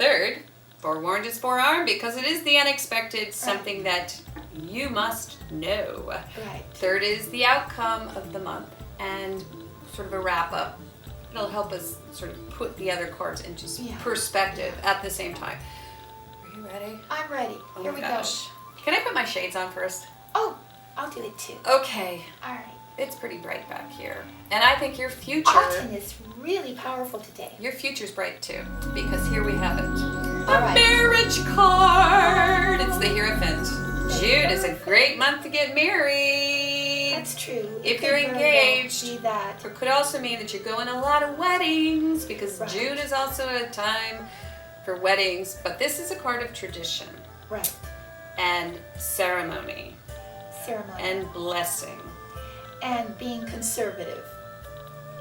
Third, forewarned is forearmed, because it is the unexpected, something that you must know. Right. Third is the outcome of the month and sort of a wrap up. It'll help us sort of put the other cards into perspective at the same time. Are you ready? I'm ready. Oh Here my we gosh. Can I put my shades on first? Oh, I'll do it too. Okay. All right. It's pretty bright back here. And I think your future... Autumn is really powerful today. Your future's bright too, because here we have it. All right. Marriage card! It's the Hierophant. June is a great month to get married. That's true. If you're engaged, be that. it could also mean that you're going to a lot of weddings, because Right. June is also a time for weddings. But this is a card of tradition Right. and ceremony Ceremony. and blessing. And being conservative.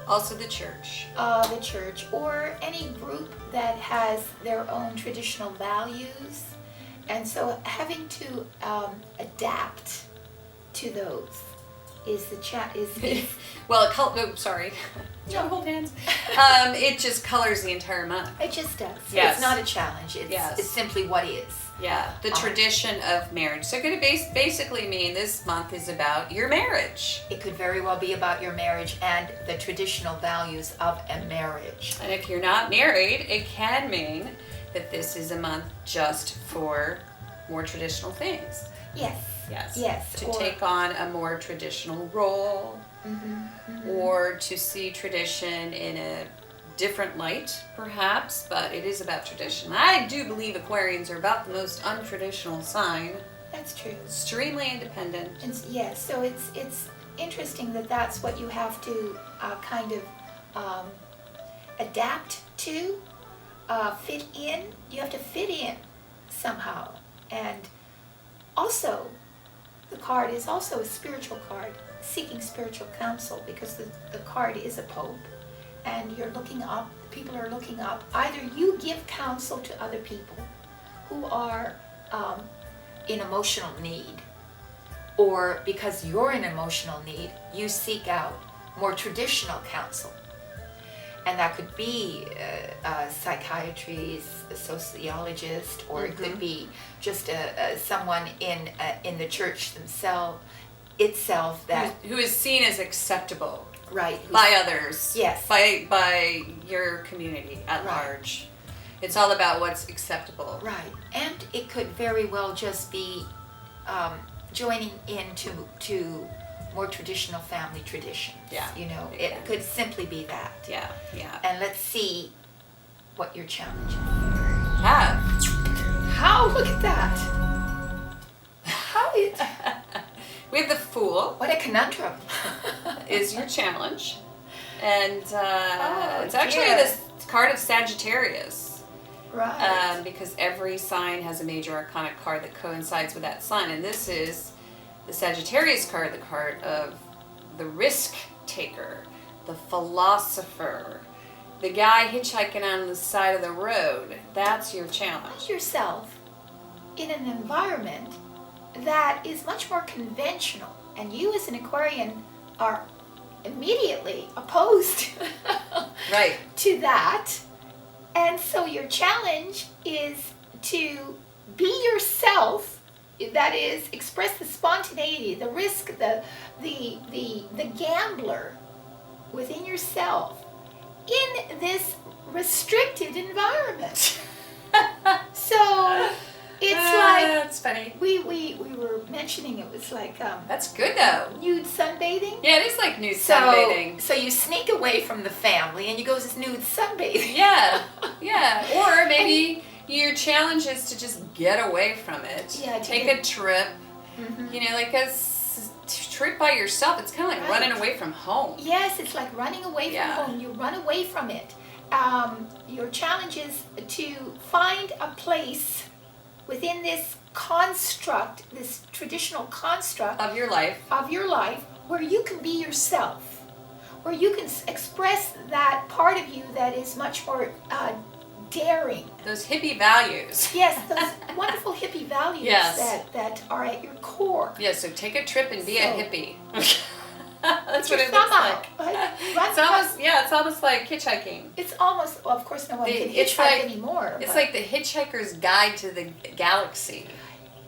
Also the church. The church or any group that has their own traditional values. And so having to adapt to those is the Well, sorry. Don't hold hands. It just colors the entire month. It just does. Yes. It's not a challenge. It's simply what is. Yeah, the tradition of marriage. So it could basically mean this month is about your marriage. It could very well be about your marriage and the traditional values of a marriage. And if you're not married, it can mean that this is a month just for more traditional things. Yes. Yes. Yes. To take on a more traditional role, or to see tradition in a different light, perhaps, but it is about tradition. I do believe Aquarians are about the most untraditional sign. That's true. Extremely independent. Yes, so it's interesting that that's what you have to kind of adapt to, fit in. You have to fit in somehow. And also, the card is also a spiritual card, seeking spiritual counsel, because the card is a pope. And you're looking up, people are looking up. Either you give counsel to other people who are in emotional need, or because you're in emotional need, you seek out more traditional counsel. And that could be a psychiatrist, a sociologist, or it could be just someone in the church itself that who is seen as acceptable. Right. By others. Yes. By your community at large. It's all about what's acceptable. Right. And it could very well just be joining into more traditional family traditions. Yeah. You know, it could simply be that. Yeah, yeah. And let's see what your challenge is. How? Look at that. How it... We have the Fool. What a conundrum. Is your challenge. And it's actually this card of Sagittarius. Right. Because every sign has a major arcana card that coincides with that sign. And this is the Sagittarius card, the card of the risk taker, the philosopher, the guy hitchhiking on the side of the road. That's your challenge. Put yourself in an environment that is much more conventional, and you as an Aquarian are immediately opposed right. to that. And so your challenge is to be yourself, that is, express the spontaneity, the risk, the gambler within yourself in this restricted environment. So it's like, that's funny. We were mentioning it was like that's good though. Nude sunbathing. Yeah, it is like nude sunbathing. So you sneak away from the family and you go to nude sunbathing. Yeah, yeah. Or maybe your challenge is to just get away from it. Yeah, take a trip. You know, like a trip by yourself. It's kind of like running away from home. Yes, it's like running away from home. You run away from it. Your challenge is to find a place within this construct, this traditional construct of your life, where you can be yourself, where you can express that part of you that is much more daring. Those hippie values. Yes, those wonderful hippie values that are at your core. Yeah, so take a trip and be a hippie. That's Put what your it looks thumb like. out. Right? It's almost like hitchhiking. It's almost, well, of course no one can It's hitchhike like- anymore. It's but- like the Hitchhiker's Guide to the Galaxy.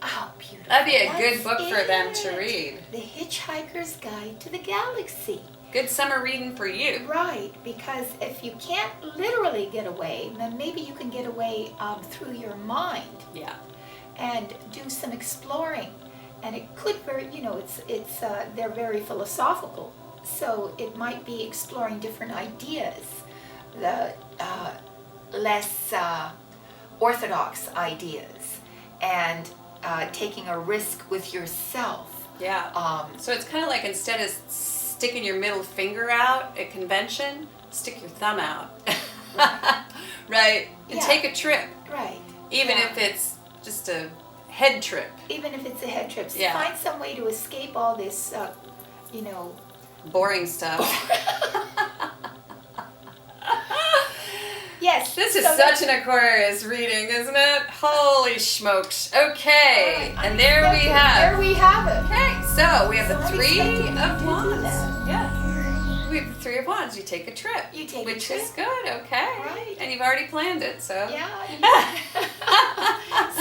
Oh, beautiful. That'd be a That's good book for them to it. read. The Hitchhiker's Guide to the Galaxy. Good summer reading for you. Right, because if you can't literally get away, then maybe you can get away through your mind Yeah. and do some exploring. And it could very, they're very philosophical. So it might be exploring different ideas, the less orthodox ideas, and taking a risk with yourself. Yeah. So it's kind of like instead of sticking your middle finger out at convention, stick your thumb out. Right? And Yeah. take a trip. Right. Even Yeah. if it's just a head trip. Even if it's a head trip, so Yeah. find some way to escape all this, Boring stuff. Yes. This is so such an Aquarius reading, isn't it? Holy smokes. Okay. All right, And there we unexpected. have. There we have it. Okay, so we have the So Three unexpected. You of do Wands. that. Yeah. We have the Three of Wands. You take a trip. You take a which trip. is good, okay. Right. And you've already planned it, so. Yeah.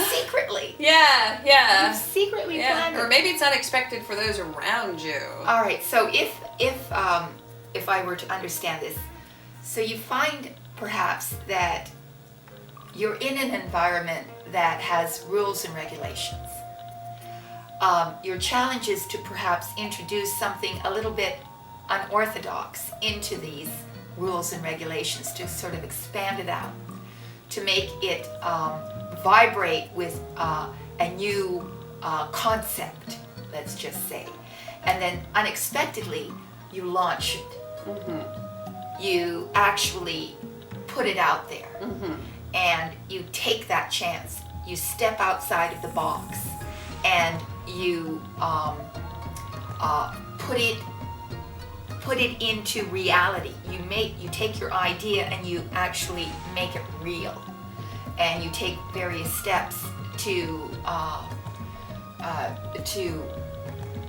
Secretly. Yeah, You yeah. secretly Yeah. planned Or it. maybe it's unexpected for those around you. All right. So if I were to understand this, so you find perhaps that you're in an environment that has rules and regulations. Your challenge is to perhaps introduce something a little bit unorthodox into these rules and regulations, to sort of expand it out, to make it vibrate with a new concept, let's just say. And then unexpectedly, you launch it. Mm-hmm. You actually put it out there. Mm-hmm. And you take that chance. You step outside of the box, and you put it into reality. You take your idea and you actually make it real, and you take various steps to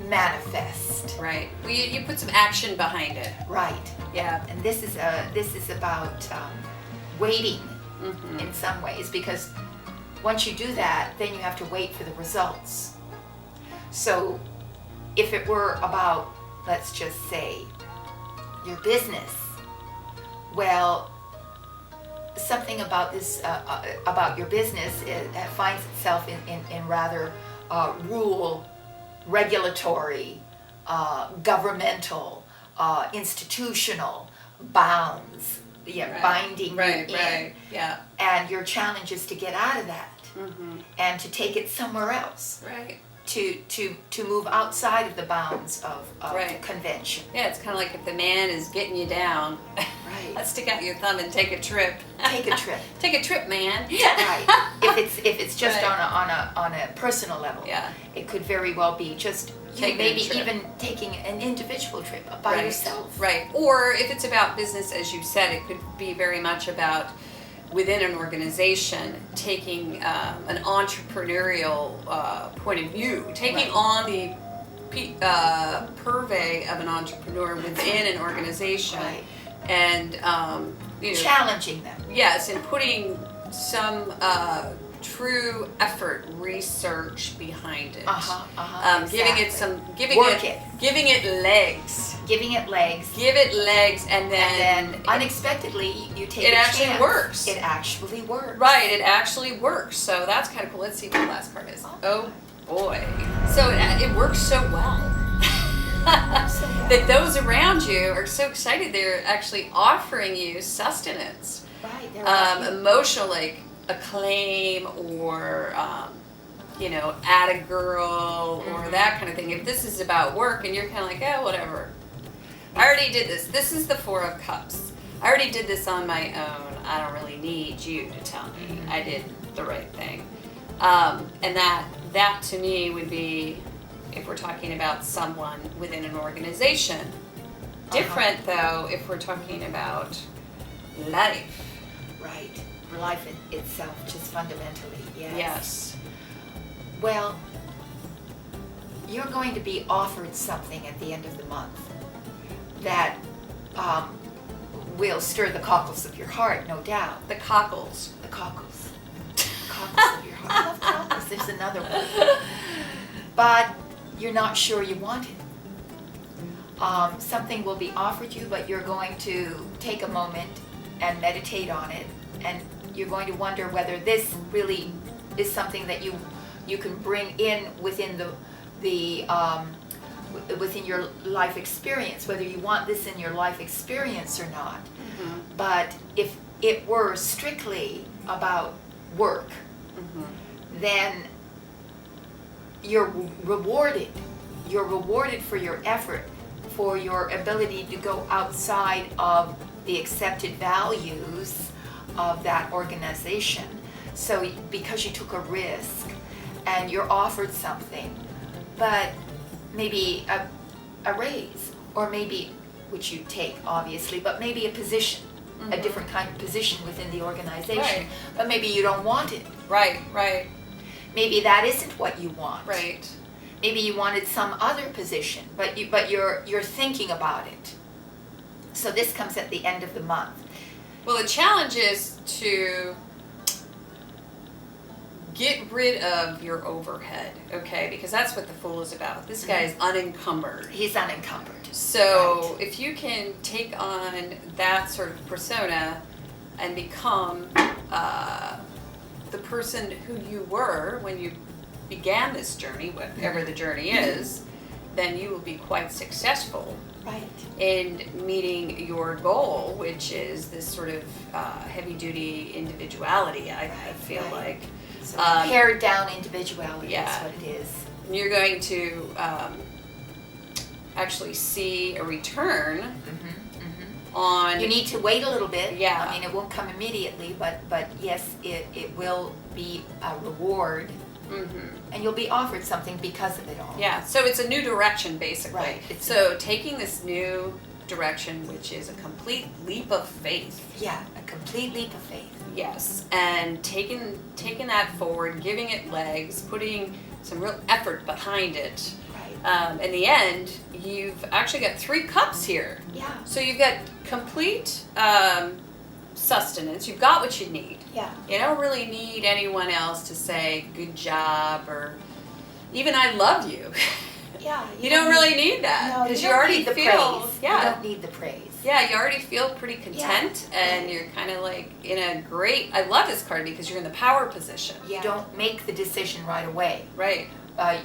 manifest. Right. Well, you put some action behind it. Right. Yeah. And this is about waiting. Mm-hmm. In some ways, because once you do that, then you have to wait for the results. So if it were about, let's just say, your business, well, something about this, about your business, it finds itself in rather rule, regulatory, governmental, institutional bounds. Yeah, Right. binding you Right, in. right. Yeah. And your challenge is to get out of that Mm-hmm. and to take it somewhere else, Right. to move outside of the bounds of Right. convention. Yeah, it's kind of like if the man is getting you down, Right. let's stick out your thumb and take a trip. Take a trip. Take a trip, man. Right. If it's just Right. on a personal level, Yeah. it could very well be just Taking a maybe trip. even taking an individual trip by Right. yourself. Right. Or if it's about business, as you said, it could be very much about within an organization taking an entrepreneurial point of view, taking Right. on the purvey of an entrepreneur within an organization, Right. and Challenging them. yes, and putting some true effort, research behind it. Giving it exactly. some, Work it. giving it legs. Giving it legs. Give it legs, and And then unexpectedly, you take it a actually chance. works. It actually works. Right, it actually works. So that's kind of cool. Let's see what the last card is. Oh boy. So it works so well. So well. That those around you are so excited they're actually offering you sustenance, Right. They're emotional like acclaim, or at a girl, or that kind of thing. If this is about work and you're kind of like, oh, whatever. I already did this. This is the Four of Cups. I already did this on my own. I don't really need you to tell me I did the right thing. And that to me would be, if we're talking about someone within an organization. Different though if we're talking about life. right. Life itself, just fundamentally, yes. Yes. Well, you're going to be offered something at the end of the month. that will stir the cockles of your heart, no doubt. The cockles. The cockles. The cockles of your heart. I love cockles. There's another one. But you're not sure you want it. Something will be offered you, but you're going to take a moment and meditate on it, and you're going to wonder whether this really is something that you can bring in within within your life experience, whether you want this in your life experience or not. Mm-hmm. But if it were strictly about work, then you're rewarded. You're rewarded for your effort, for your ability to go outside of the accepted values of that organization. So because you took a risk and you're offered something, but maybe a raise, or maybe, which you take obviously, but maybe a position, a different kind of position within the organization, Right. but maybe you don't want it. Right, right, Maybe that isn't what you want. right. Maybe you wanted some other position, but you're thinking about it. So this comes at the end of the month. Well, the challenge is to get rid of your overhead, okay? Because that's what the Fool is about. This guy is unencumbered. He's unencumbered. So if you can take on that sort of persona and become the person who you were when you began this journey, whatever the journey is, then you will be quite successful Right. in meeting your goal, which is this sort of heavy-duty individuality, I feel Right. like. So pared down individuality yeah. is what it is. You're going to actually see a return on... You need to wait a little bit. Yeah. I mean, it won't come immediately, but yes, it will be a reward, and you'll be offered something because of it all. Yeah, so it's a new direction, basically. Right. So taking this new direction, which is a complete leap of faith. Yeah, a complete leap of faith. Yes, and taking that forward, giving it legs, putting some real effort behind it. Right. In the end, you've actually got 3 cups here. Yeah. So you've got complete sustenance. You've got what you need. Yeah. You don't really need anyone else to say good job or even I love you. Yeah. You don't really need that No, because you you don't already need the feel praise. yeah. You don't need the praise. Yeah, you already feel pretty content, Yeah. and you're kind of like in a great. I love this card because you're in the power position. You don't make the decision right away. Right.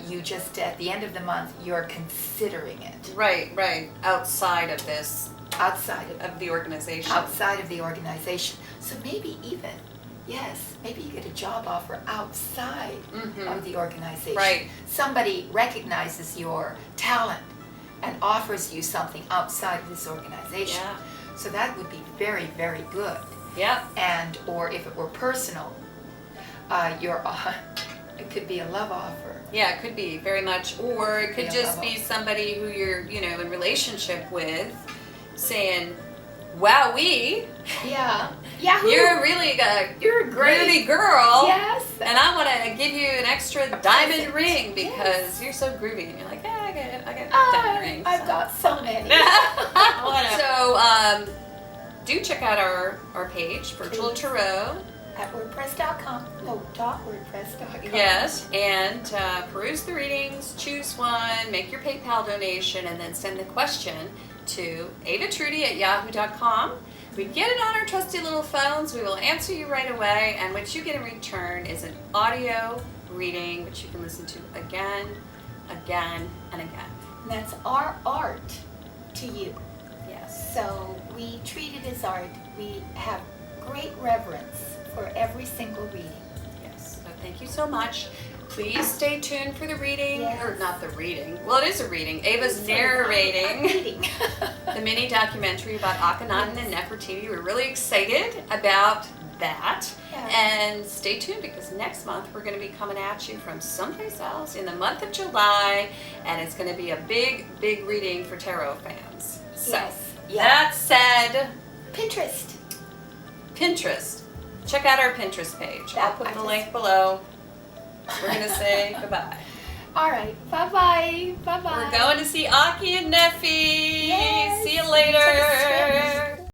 You just, at the end of the month, you're considering it. Right. Right. Outside of this, Outside of the organization. outside of the organization. So maybe even, yes, maybe you get a job offer outside of the organization. Right. Somebody recognizes your talent and offers you something outside of this organization. Yeah. So that would be very, very good. Yeah. And, or if it were personal, it could be a love offer. Yeah, it could be very much, or it could Yeah, just love be offer. somebody who you're, in relationship with, saying, "Wowee, Yeah. Yeah. you're really You're a great groovy girl." Yes. And I want to give you an extra diamond present. ring because Yes. you're so groovy. And you're like, yeah, I got diamond rings. I've got so many. So, do check out our page, Virtual Please. Tarot. At WordPress.com. No, .wordpress.com. Yes, and peruse the readings, choose one, make your PayPal donation, and then send the question to avatrudy@yahoo.com. We get it on our trusty little phones. We will answer you right away, and what you get in return is an audio reading, which you can listen to again, again, and again. And that's our art to you. Yes. So we treat it as art. We have great reverence for every single reading. Yes. So thank you so much. Please stay tuned for the reading, Yes. or not the reading. Well, it is a reading. Ava's I'm narrating reading. the mini documentary about Akhenaten and Nefertiti. We're really excited about that. Yeah. And stay tuned because next month we're going to be coming at you from someplace else in the month of July, and it's going to be a big, big reading for tarot fans. So, Yes. Yeah. that said, Pinterest. Pinterest. Check out our Pinterest page. I'll That put I the just- link below. We're going to say goodbye. All right. Bye-bye. Bye-bye. We're going to see Aki and Neffy. Yes. See you Take a later. swim.